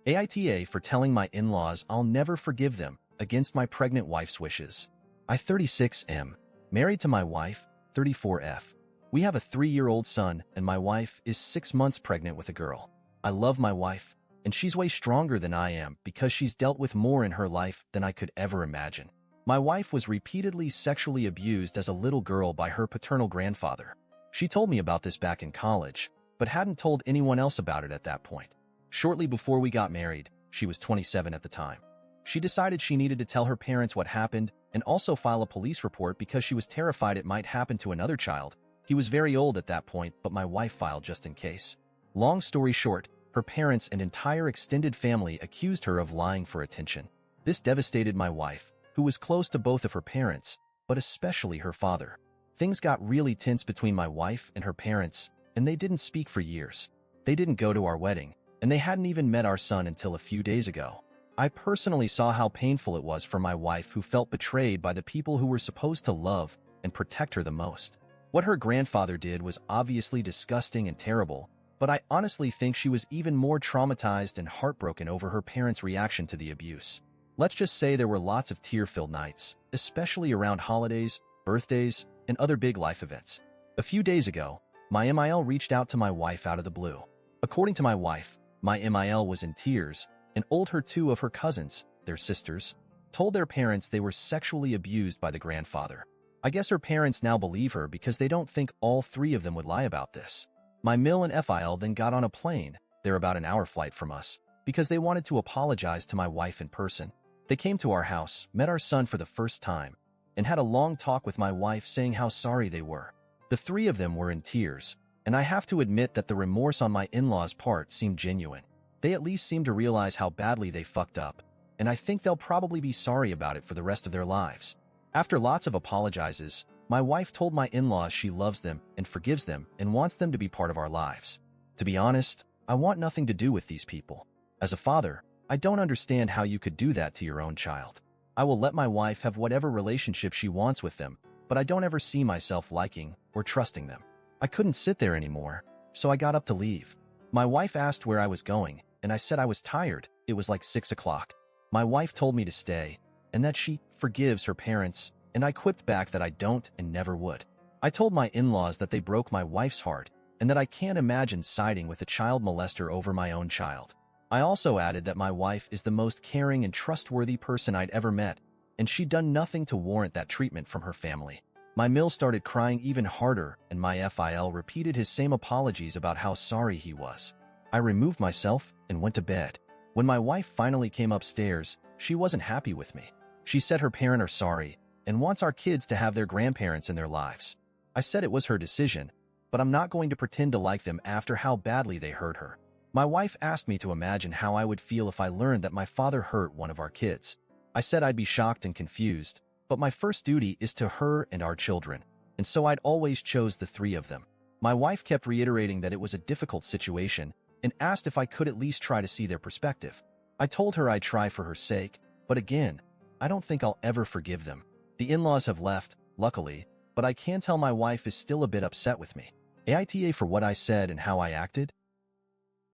AITA for telling my in-laws I'll never forgive them against my pregnant wife's wishes. I 36M, married to my wife, 34F. We have a 3-year-old son and my wife is 6 months pregnant with a girl. I love my wife, and she's way stronger than I am because she's dealt with more in her life than I could ever imagine. My wife was repeatedly sexually abused as a little girl by her paternal grandfather. She told me about this back in college, but hadn't told anyone else about it at that point. Shortly before we got married, she was 27 at the time. She decided she needed to tell her parents what happened and also file a police report because she was terrified it might happen to another child. He was very old at that point, but my wife filed just in case. Long story short, her parents and entire extended family accused her of lying for attention. This devastated my wife, who was close to both of her parents, but especially her father. Things got really tense between my wife and her parents, and they didn't speak for years. They didn't go to our wedding, and they hadn't even met our son until a few days ago. I personally saw how painful it was for my wife, who felt betrayed by the people who were supposed to love and protect her the most. What her grandfather did was obviously disgusting and terrible, but I honestly think she was even more traumatized and heartbroken over her parents' reaction to the abuse. Let's just say there were lots of tear-filled nights, especially around holidays, birthdays, and other big life events. A few days ago, my MIL reached out to my wife out of the blue. According to my wife, my MIL was in tears and older 2 of her cousins, their sisters, told their parents they were sexually abused by the grandfather. I guess her parents now believe her because they don't think all 3 of them would lie about this. My MIL and FIL then got on a plane, they're about an hour flight from us, because they wanted to apologize to my wife in person. They came to our house, met our son for the first time, and had a long talk with my wife saying how sorry they were. The 3 of them were in tears, and I have to admit that the remorse on my in-laws' part seemed genuine. They at least seemed to realize how badly they fucked up, and I think they'll probably be sorry about it for the rest of their lives. After lots of apologizes, my wife told my in-laws she loves them and forgives them and wants them to be part of our lives. To be honest, I want nothing to do with these people. As a father, I don't understand how you could do that to your own child. I will let my wife have whatever relationship she wants with them, but I don't ever see myself liking or trusting them. I couldn't sit there anymore, so I got up to leave. My wife asked where I was going, and I said I was tired. It was like 6 o'clock. My wife told me to stay, and that she forgives her parents, and I quipped back that I don't and never would. I told my in-laws that they broke my wife's heart, and that I can't imagine siding with a child molester over my own child. I also added that my wife is the most caring and trustworthy person I'd ever met, and she'd done nothing to warrant that treatment from her family. My MIL started crying even harder, and my FIL repeated his same apologies about how sorry he was. I removed myself and went to bed. When my wife finally came upstairs, she wasn't happy with me. She said her parents are sorry and wants our kids to have their grandparents in their lives. I said it was her decision, but I'm not going to pretend to like them after how badly they hurt her. My wife asked me to imagine how I would feel if I learned that my father hurt one of our kids. I said I'd be shocked and confused, but my first duty is to her and our children, and so I'd always chose the 3 of them. My wife kept reiterating that it was a difficult situation and asked if I could at least try to see their perspective. I told her I'd try for her sake, but again, I don't think I'll ever forgive them. The in-laws have left, luckily, but I can tell my wife is still a bit upset with me. AITA for what I said and how I acted.